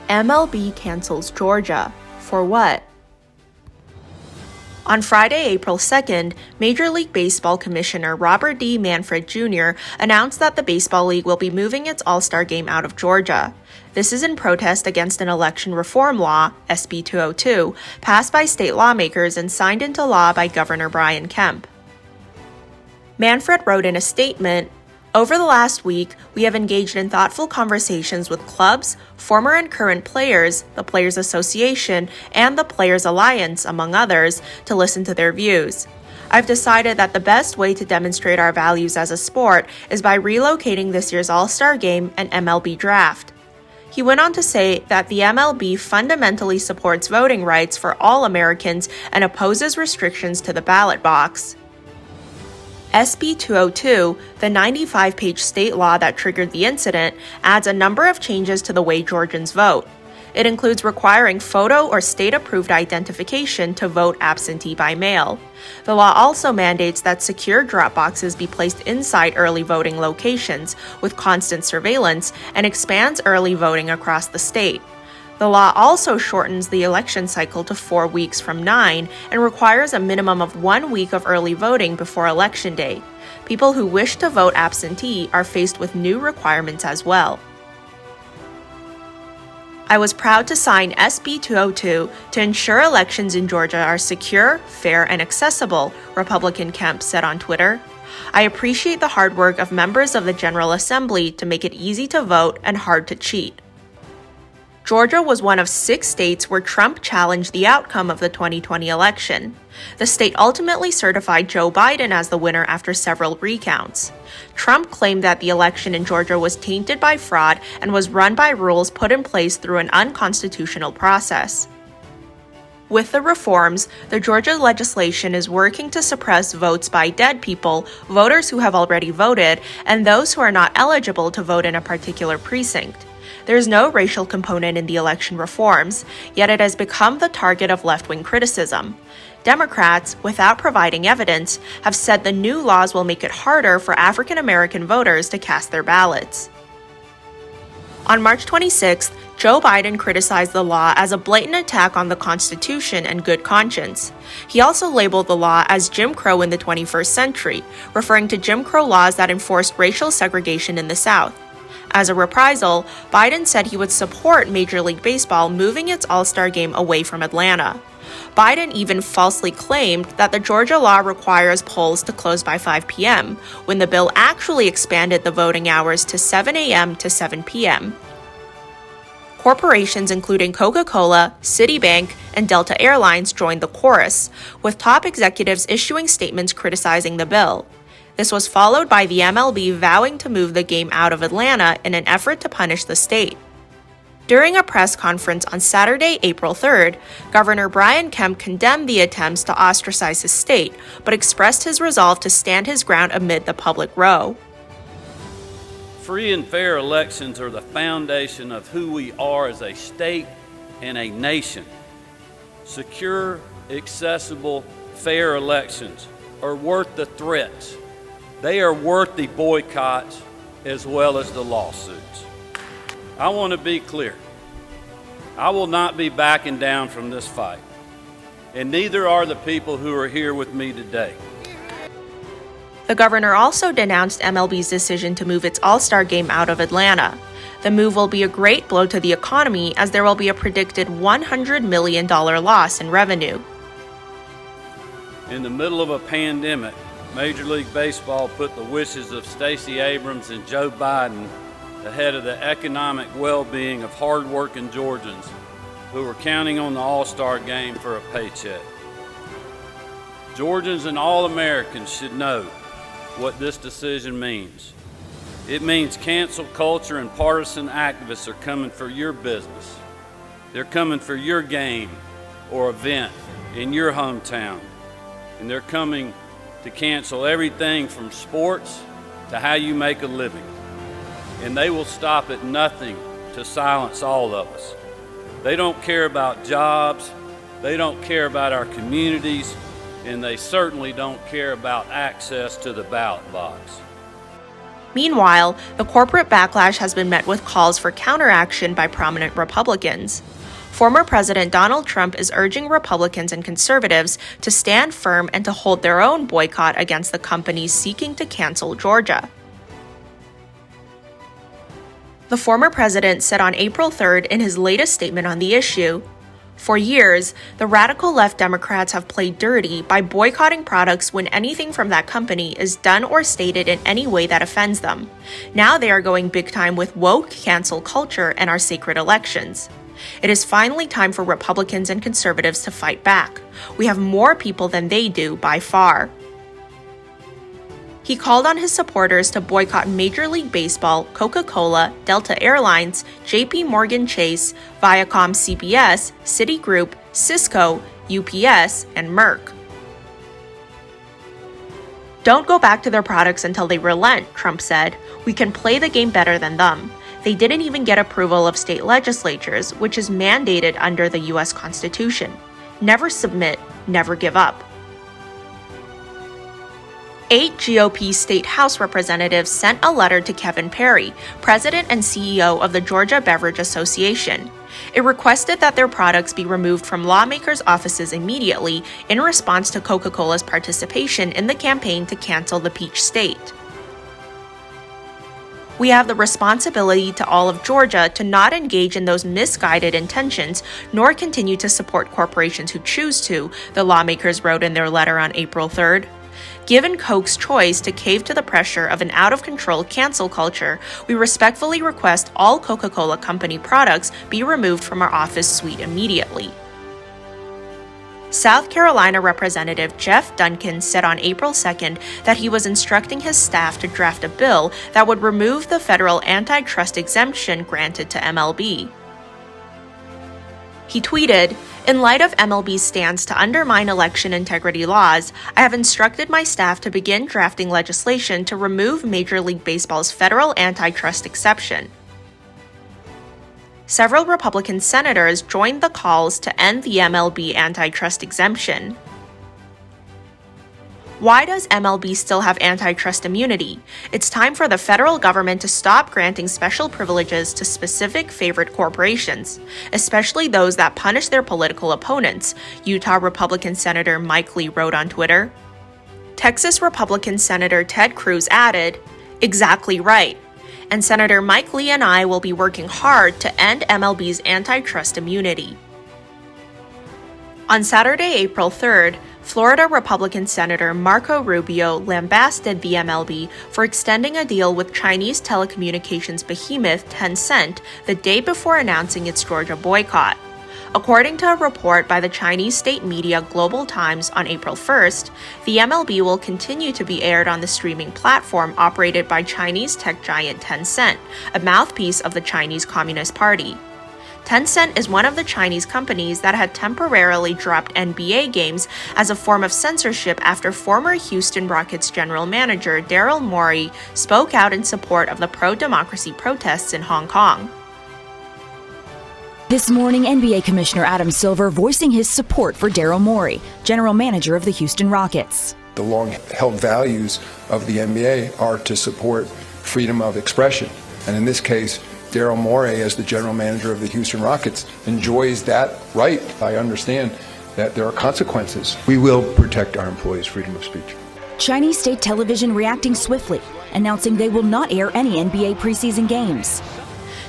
MLB cancels Georgia. For what? On Friday, April 2nd, Major League Baseball Commissioner Robert D. Manfred Jr. announced that the Baseball League will be moving its All-Star Game out of Georgia. This is in protest against an election reform law, SB 202, passed by state lawmakers and signed into law by Governor Brian Kemp. Manfred wrote in a statement, "Over the last week, we have engaged in thoughtful conversations with clubs, former and current players, the Players Association, and the Players Alliance, among others, to listen to their views. I've decided that the best way to demonstrate our values as a sport is by relocating this year's All-Star Game and MLB draft." He went on to say that the MLB fundamentally supports voting rights for all Americans and opposes restrictions to the ballot box. SB 202, the 95-page state law that triggered the incident, adds a number of changes to the way Georgians vote. It includes requiring photo or state-approved identification to vote absentee by mail. The law also mandates that secure drop boxes be placed inside early voting locations with constant surveillance and expands early voting across the state. The law also shortens the election cycle to 4 weeks from 9 and requires a minimum of 1 week of early voting before Election Day. People who wish to vote absentee are faced with new requirements as well. "I was proud to sign SB 202 to ensure elections in Georgia are secure, fair, and accessible," Republican Kemp said on Twitter. "I appreciate the hard work of members of the General Assembly to make it easy to vote and hard to cheat." Georgia was one of 6 states where Trump challenged the outcome of the 2020 election. The state ultimately certified Joe Biden as the winner after several recounts. Trump claimed that the election in Georgia was tainted by fraud and was run by rules put in place through an unconstitutional process. With the reforms, the Georgia legislation is working to suppress votes by dead people, voters who have already voted, and those who are not eligible to vote in a particular precinct. There's no racial component in the election reforms, yet it has become the target of left-wing criticism. Democrats, without providing evidence, have said the new laws will make it harder for African American voters to cast their ballots. On March 26th, Joe Biden criticized the law as a blatant attack on the Constitution and good conscience. He also labeled the law as Jim Crow in the 21st century, referring to Jim Crow laws that enforced racial segregation in the South. As a reprisal, Biden said he would support Major League Baseball moving its All-Star Game away from Atlanta. Biden even falsely claimed that the Georgia law requires polls to close by 5 p.m., when the bill actually expanded the voting hours to 7 a.m. to 7 p.m. Corporations including Coca-Cola, Citibank, and Delta Airlines joined the chorus, with top executives issuing statements criticizing the bill. This was followed by the MLB vowing to move the game out of Atlanta in an effort to punish the state. During a press conference on Saturday, April 3rd, Governor Brian Kemp condemned the attempts to ostracize his state, but expressed his resolve to stand his ground amid the public row. Free and fair elections are the foundation of who we are as a state and a nation. Secure, accessible, fair elections are worth the threats. They are worth the boycotts as well as the lawsuits. I want to be clear. I will not be backing down from this fight, and neither are the people who are here with me today. The governor also denounced MLB's decision to move its All-Star Game out of Atlanta. The move will be a great blow to the economy, as there will be a predicted $100 million loss in revenue. In the middle of a pandemic, Major League Baseball put the wishes of Stacey Abrams and Joe Biden ahead of the economic well-being of hard-working Georgians who are counting on the All-Star Game for a paycheck. Georgians and all Americans should know what this decision means. It means cancel culture and partisan activists are coming for your business. They're coming for your game or event in your hometown, and they're coming to cancel everything from sports to how you make a living. And they will stop at nothing to silence all of us. They don't care about jobs, they don't care about our communities, and they certainly don't care about access to the ballot box. Meanwhile, the corporate backlash has been met with calls for counteraction by prominent Republicans. Former President Donald Trump is urging Republicans and conservatives to stand firm and to hold their own boycott against the companies seeking to cancel Georgia. The former president said on April 3rd in his latest statement on the issue, "For years, the radical left Democrats have played dirty by boycotting products when anything from that company is done or stated in any way that offends them. Now they are going big time with woke cancel culture and our sacred elections. It is finally time for Republicans and conservatives to fight back. We have more people than they do by far." He called on his supporters to boycott Major League Baseball, Coca-Cola, Delta Airlines, JP Morgan Chase, Viacom CBS, Citigroup, Cisco, UPS, and Merck. "Don't go back to their products until they relent," Trump said. "We can play the game better than them. They didn't even get approval of state legislatures, which is mandated under the U.S. Constitution. Never submit, never give up." 8 GOP state House representatives sent a letter to Kevin Perry, president and CEO of the Georgia Beverage Association. It requested that their products be removed from lawmakers' offices immediately in response to Coca-Cola's participation in the campaign to cancel the Peach State. "We have the responsibility to all of Georgia to not engage in those misguided intentions, nor continue to support corporations who choose to," the lawmakers wrote in their letter on April 3rd. "Given Coke's choice to cave to the pressure of an out-of-control cancel culture, we respectfully request all Coca-Cola Company products be removed from our office suite immediately." South Carolina Representative Jeff Duncan said on April 2nd that he was instructing his staff to draft a bill that would remove the federal antitrust exemption granted to MLB. He tweeted, "In light of MLB's stance to undermine election integrity laws, I have instructed my staff to begin drafting legislation to remove Major League Baseball's federal antitrust exception." Several Republican senators joined the calls to end the MLB antitrust exemption. Why does MLB still have antitrust immunity? It's time for the federal government to stop granting special privileges to specific favored corporations, especially those that punish their political opponents, Utah Republican Senator Mike Lee wrote on Twitter. Texas Republican Senator Ted Cruz added, "Exactly right. And Senator Mike Lee and I will be working hard to end MLB's antitrust immunity." On Saturday, April 3rd, Florida Republican Senator Marco Rubio lambasted the MLB for extending a deal with Chinese telecommunications behemoth Tencent the day before announcing its Georgia boycott. According to a report by the Chinese state media Global Times on April 1st, the MLB will continue to be aired on the streaming platform operated by Chinese tech giant Tencent, a mouthpiece of the Chinese Communist Party. Tencent is one of the Chinese companies that had temporarily dropped NBA games as a form of censorship after former Houston Rockets general manager Daryl Morey spoke out in support of the pro-democracy protests in Hong Kong. This morning, NBA Commissioner Adam Silver voicing his support for Daryl Morey, general manager of the Houston Rockets. The long-held values of the NBA are to support freedom of expression. And in this case, Daryl Morey, as the general manager of the Houston Rockets, enjoys that right. I understand that there are consequences. We will protect our employees' freedom of speech. Chinese state television reacting swiftly, announcing they will not air any NBA preseason games.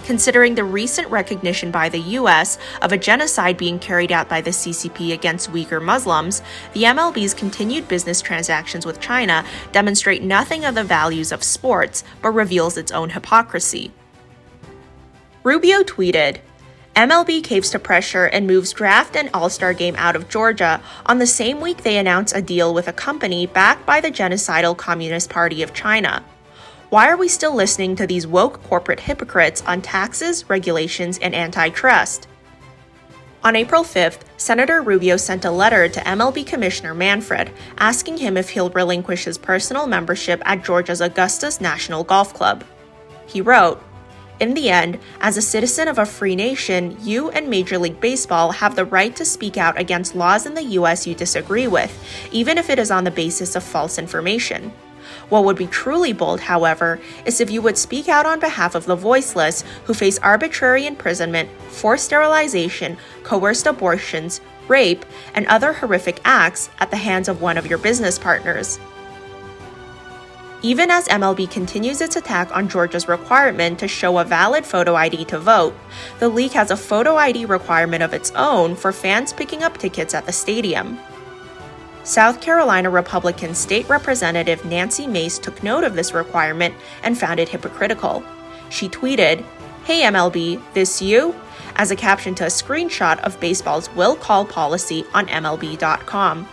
Considering the recent recognition by the U.S. of a genocide being carried out by the CCP against Uyghur Muslims, the MLB's continued business transactions with China demonstrate nothing of the values of sports, but reveals its own hypocrisy. Rubio tweeted, "MLB caves to pressure and moves draft and All-Star game out of Georgia on the same week they announce a deal with a company backed by the genocidal Communist Party of China. Why are we still listening to these woke corporate hypocrites on taxes, regulations, and antitrust?" On April 5th, Senator Rubio sent a letter to MLB Commissioner Manfred, asking him if he'll relinquish his personal membership at Georgia's Augusta National Golf Club. He wrote, "In the end, as a citizen of a free nation, you and Major League Baseball have the right to speak out against laws in the U.S. you disagree with, even if it is on the basis of false information. What would be truly bold, however, is if you would speak out on behalf of the voiceless who face arbitrary imprisonment, forced sterilization, coerced abortions, rape, and other horrific acts at the hands of one of your business partners. Even as MLB continues its attack on Georgia's requirement to show a valid photo ID to vote, the league has a photo ID requirement of its own for fans picking up tickets at the stadium. South Carolina Republican State Representative Nancy Mace took note of this requirement and found it hypocritical. She tweeted, "Hey MLB, this you?" as a caption to a screenshot of baseball's will call policy on MLB.com.